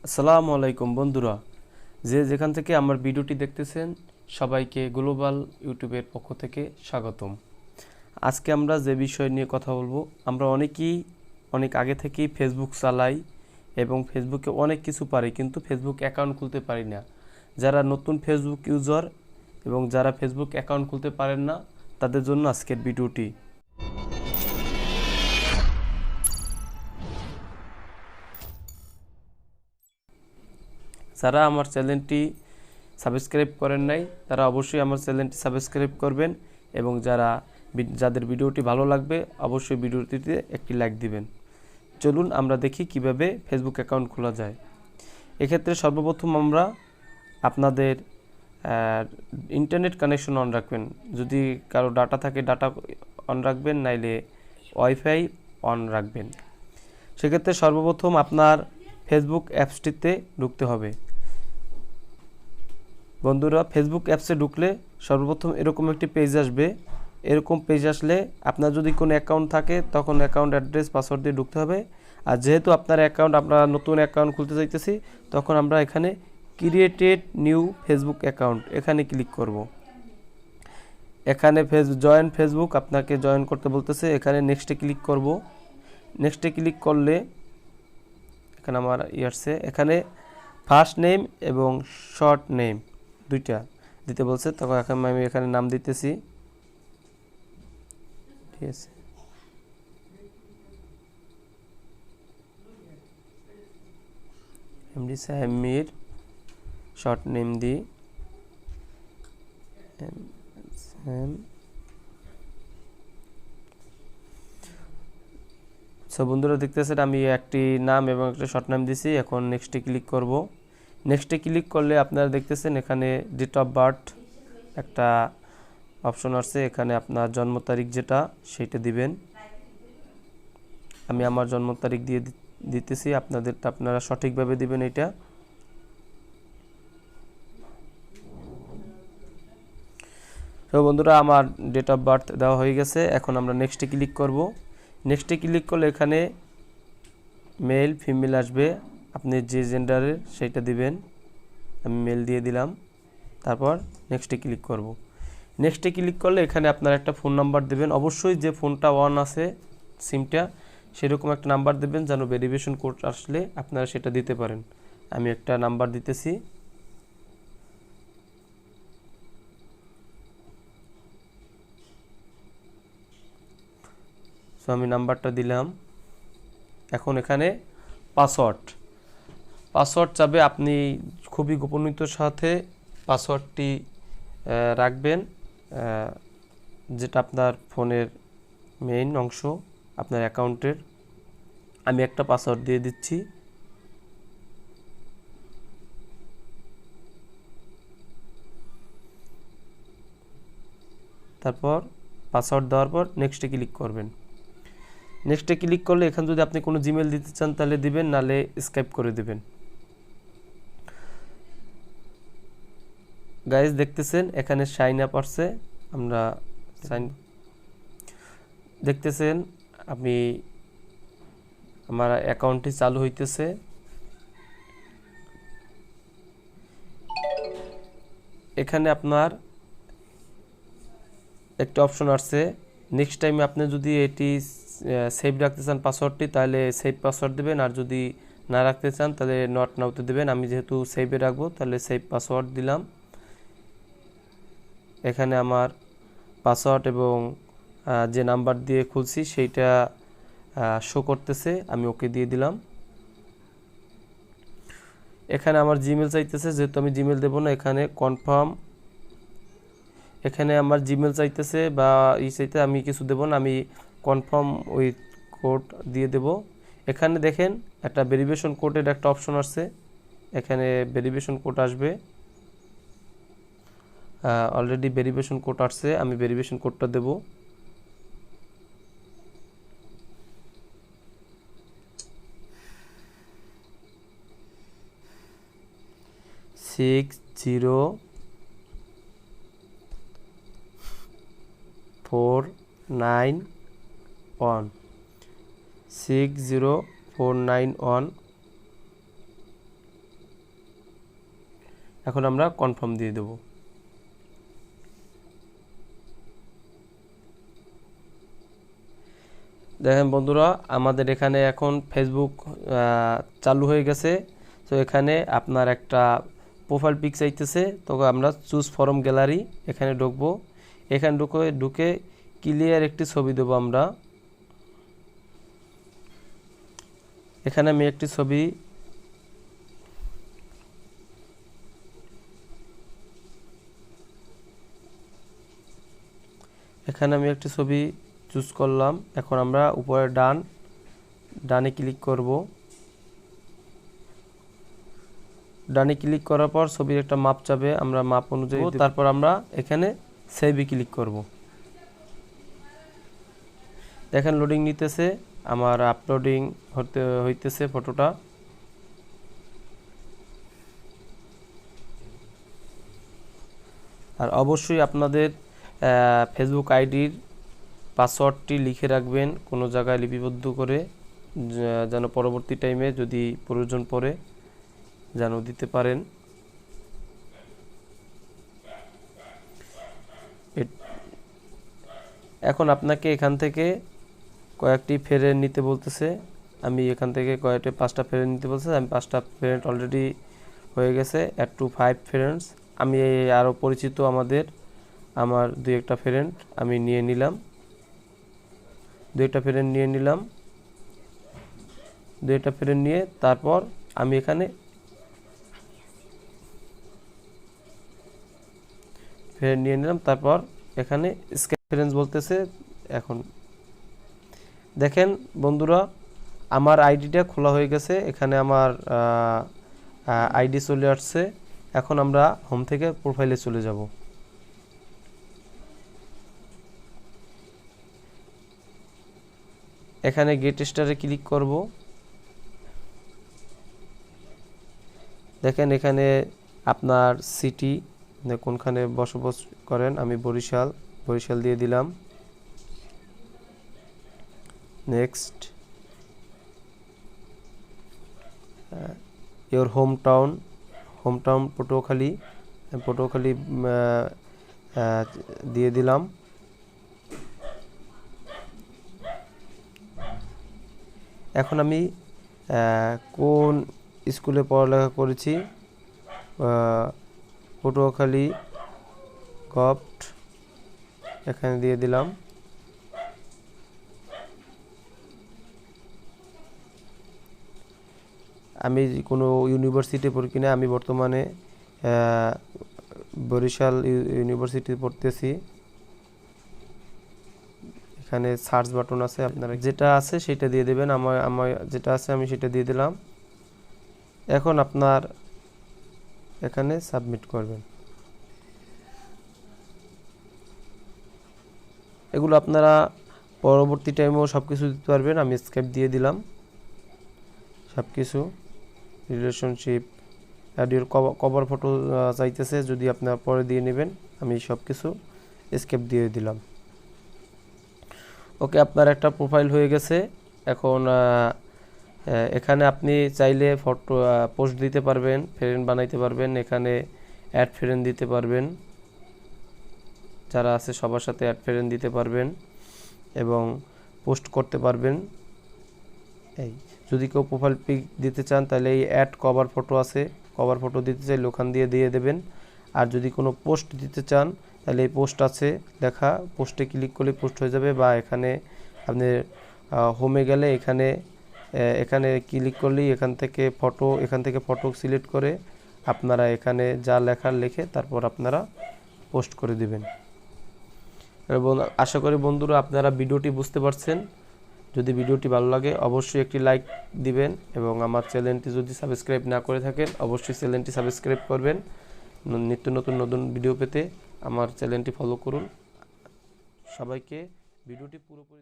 আসসালামু আলাইকুম বন্ধুরা, যে যেখান থেকে আমার ভিডিওটি দেখতেছেন সবাইকে গ্লোবাল ইউটিউবের পক্ষ থেকে স্বাগতম। আজকে আমরা যে বিষয় নিয়ে কথা বলবো, আমরা অনেকেই অনেক আগে থেকেই ফেসবুক চালাই এবং ফেসবুকে অনেক কিছু পারি, কিন্তু ফেসবুক অ্যাকাউন্ট খুলতে পারি না। যারা নতুন ফেসবুক ইউজার এবং যারা ফেসবুক অ্যাকাউন্ট খুলতে পারেন না, তাদের জন্য আজকের ভিডিওটি। যারা আমার চ্যানেলটি সাবস্ক্রাইব করেন নাই তারা অবশ্যই আমার চ্যানেলটি সাবস্ক্রাইব করবেন এবং যাদের ভিডিওটি ভালো লাগবে অবশ্যই ভিডিওটিতে একটি লাইক দিবেন। চলুন আমরা দেখি কিভাবে ফেসবুক অ্যাকাউন্ট খোলা যায়। এক্ষেত্রে সর্বপ্রথম আমরা আপনাদের ইন্টারনেট কানেকশন অন রাখবেন। যদি কারো ডাটা থাকে ডাটা অন রাখবেন, নাইলে ওয়াইফাই অন রাখবেন। সেক্ষেত্রে সর্বপ্রথম আপনার ফেসবুক অ্যাপসটিতে ঢুকতে হবে। বন্ধুরা, ফেসবুক অ্যাপসে ঢুকলে সর্বপ্রথম এরকম একটি পেজ আসবে। এরকম পেজ আসলে আপনার যদি কোনো অ্যাকাউন্ট থাকে তখন অ্যাকাউন্ট অ্যাড্রেস পাসওয়ার্ড দিয়ে ঢুকতে হবে। আর যেহেতু আমরা নতুন অ্যাকাউন্ট খুলতে চাইতেছি, তখন আমরা এখানে ক্রিয়েটেড নিউ ফেসবুক অ্যাকাউন্ট এখানে ক্লিক করব। এখানে জয়েন ফেসবুক আপনাকে জয়েন করতে বলতেছে, এখানে নেক্সটে ক্লিক করব। নেক্সটে ক্লিক করলে এখানে আমার আসছে, এখানে ফার্স্ট নেম এবং শর্ট নেম দুইটা দিতে বলছে, তখন এখন আমি এখানে নাম দিতেছি। ঠিক আছে, এমডি সাহেব শর্ট নেম দি সো বন্ধুরা দেখতেছেন আমি একটি নাম এবং একটা শর্ট নাম দিছি। এখন নেক্সটে ক্লিক করব। নেক্সটে ক্লিক করলে আপনারা দেখতেছেন এখানে ডেট অফ বার্থ একটা অপশন আসছে, এখানে আপনার জন্ম তারিখ যেটা সেইটা দিবেন। আমি আমার জন্ম তারিখ দিয়ে দিতেছি, আপনারা সঠিকভাবে দিবেন এটা। তো বন্ধুরা, আমার ডেট অফ বার্থ দেওয়া হয়ে গেছে। এখন আমরা নেক্সটে ক্লিক করব। নেক্সটে ক্লিক করলে এখানে মেল ফিমেল আসবে, আপনি যে জেন্ডারের সেইটা দিবেন। আমি মেল দিয়ে দিলাম। তারপর নেক্সটে ক্লিক করব। নেক্সটে ক্লিক করলে এখানে আপনার একটা ফোন নাম্বার দেবেন। অবশ্যই যে ফোনটা অন আছে সিমটা, সেরকম একটা নাম্বার দেবেন যেন ভেরিফিকেশন কোড আসলে আপনারা সেটা দিতে পারেন। আমি একটা নাম্বার দিতেছি। সো আমি নাম্বারটা দিলাম। এখন এখানে পাসওয়ার্ড চাবে, আপনি খুবই গোপনীয়তার সাথে পাসওয়ার্ডটি রাখবেন, যেটা আপনার ফোনের মেইন অংশ আপনার অ্যাকাউন্টের। আমি একটা পাসওয়ার্ড দিয়ে দিচ্ছি। তারপর পাসওয়ার্ড দেওয়ার পর নেক্সটে ক্লিক করবেন। নেক্সটে ক্লিক করলে এখানে যদি আপনি কোনো জিমেল দিতে চান তাহলে দিবেন, নালে স্কাইপ করে দিবেন। গাইজ দেখতেছেন এখানে সাইন আপ আসছে, আমরা দেখতেছেন আমি আমার অ্যাকাউন্টটি চালু হইতেছে। এখানে আপনার একটা অপশন আসছে, নেক্সট টাইমে আপনি যদি এটি সেভ রাখতে চান পাসওয়ার্ডটি, তাহলে সেভ পাসওয়ার্ড দেবেন, আর যদি না রাখতে চান তাহলে নট নাওতে দেবেন। আমি যেহেতু সেভে রাখবো তাহলে সেভ পাসওয়ার্ড দিলাম। এখানে আমার পাসওয়ার্ড এবং যে নাম্বার দিয়ে খুলছি সেইটা শো করতেছে, আমি ওকে দিয়ে দিলাম। এখানে আমার জিমেল চাইতেছে, যেহেতু আমি জিমেল দেবো না, এখানে কনফার্ম। এখানে আমার জিমেল চাইতেছে বা চাইতে, আমি কিছু দেবো না, আমি কনফার্ম উইথ কোড দিয়ে দেব। এখানে দেখেন একটা ভেরিফিকেশন কোডের একটা অপশন আসছে, এখানে ভেরিফিকেশন কোড আসবে। অলরেডি ভেরিফিকেশন কোড আসছে, আমি ভেরিফিকেশন কোডটা দেব। সিক্স 60491 60491 এখন আমরা কনফার্ম দিয়ে দেব। দেখেন বন্ধুরা, আমাদের এখানে এখন ফেসবুক চালু হয়ে গেছে। তো এখানে আপনার একটা প্রোফাইল পিক চাইতেছে, তো আমরা চুজ ফরম গ্যালারি এখানে ঢুকবো। এখানে ঢুকে ক্লিয়ার একটি ছবি দেবো আমরা। এখানে আমি একটি ছবি চুজ করলাম। এখন আমরা উপরে ডানে ক্লিক করব। ডানে ক্লিক করার পর ছবির একটা মাপ চাবে, আমরা মাপ অনুযায়ী তারপর আমরা এখানে সেভে ক্লিক করব। দেখেন লোডিং নিতেছে, আমার আপলোডিং হইতেছে ফটোটা। আর অবশ্যই আপনাদের ফেসবুক আইডির পাসওয়ার্ডটি লিখে রাখবেন কোনো জায়গায় লিপিবদ্ধ করে, যেন পরবর্তী টাইমে যদি প্রয়োজন পড়ে যেন দিতে পারেন। এখন আপনাকে এখান থেকে কয়েকটি ফ্রেন্ড নিতে বলতেছে। আমি এখান থেকে 5টা ফ্রেন্ড নিতে বলছে। আমি 5টা ফ্রেন্ড অলরেডি হয়ে গেছে, অ্যাড টু 5 ফ্রেন্ডস। আমি আরও পরিচিত আমার 2-1টা ফ্রেন্ড আমি নিয়ে নিলাম। 2টা ফ্রেন্ড নিয়ে তারপর আমি এখানে ফ্রেন্ড নিয়ে নিলাম। তারপর এখানে স্ক্যান ফ্রেন্ডস বলতেছে। এখন দেখেন বন্ধুরা, আমার আইডিটা খোলা হয়ে গেছে। এখানে আমার আইডি চলে আসছে। এখন আমরা হোম থেকে প্রোফাইলে চলে যাব। এখানে গেট স্টারে ক্লিক করব। দেখেন এখানে আপনার সিটি কোনখানে বসবাস করেন। আমি বরিশাল দিয়ে দিলাম। Next, your home town Patuakhali দিয়ে দিলাম। এখন আমি কোন স্কুলে পড়ালেখা করেছি, পটুয়াখালী গভট এখানে দিয়ে দিলাম। আমি কোনো ইউনিভার্সিটি পড়ি কিনা, আমি বর্তমানে বরিশাল ইউনিভার্সিটি পড়তেছি। এখানে সার্চ বাটন আছে, আপনারা যেটা আছে সেটা দিয়ে দেবেন। আমার যেটা আছে আমি সেটা দিয়ে দিলাম। এখন আপনার এখানে সাবমিট করবেন। এগুলো আপনারা পরবর্তী টাইমেও সব কিছু দিতে পারবেন। আমি স্কেপ দিয়ে দিলাম সব কিছু। রিলেশনশিপ, অ্যাডিওর কভার ফটো চাইতেছে, যদি আপনারা পরে দিয়ে নেবেন। আমি সব কিছু স্কেপ দিয়ে দিলাম। ওকে, আপনার একটা প্রোফাইল হয়ে গেছে। এখন এখানে আপনি চাইলে ফটো পোস্ট দিতে পারবেন, ফ্রেন্ড বানাইতে পারবেন। এখানে অ্যাড ফ্রেন্ড দিতে পারবেন, যারা আছে সবার সাথে অ্যাড ফ্রেন্ড দিতে পারবেন এবং পোস্ট করতে পারবেন। এই যদি কেউ প্রোফাইল পিক দিতে চান তাহলে এই অ্যাড কভার ফটো আছে, কভার ফটো দিতে চাইলে ওখান দিয়ে দেবেন। আর যদি কোনো পোস্ট দিতে চান তাহলে এই পোস্ট আছে লেখা, পোস্টে ক্লিক করলে পোস্ট হয়ে যাবে। বা এখানে আপনি হোমে গেলে এখানে ক্লিক করলেই এখান থেকে ফটো সিলেক্ট করে আপনারা এখানে যা লেখার লিখে তারপর আপনারা পোস্ট করে দিবেন। এবং আশা করি বন্ধুরা আপনারা ভিডিওটি বুঝতে পারছেন। যদি ভিডিওটি ভালো লাগে অবশ্যই একটি লাইক দিবেন এবং আমার চ্যানেলটি যদি সাবস্ক্রাইব না করে থাকেন অবশ্যই চ্যানেলটি সাবস্ক্রাইব করবেন। নিত্য নতুন ভিডিও পেতে আমার চ্যানেলটি ফলো করুন। সবাইকে ভিডিওটি পুরোপুরি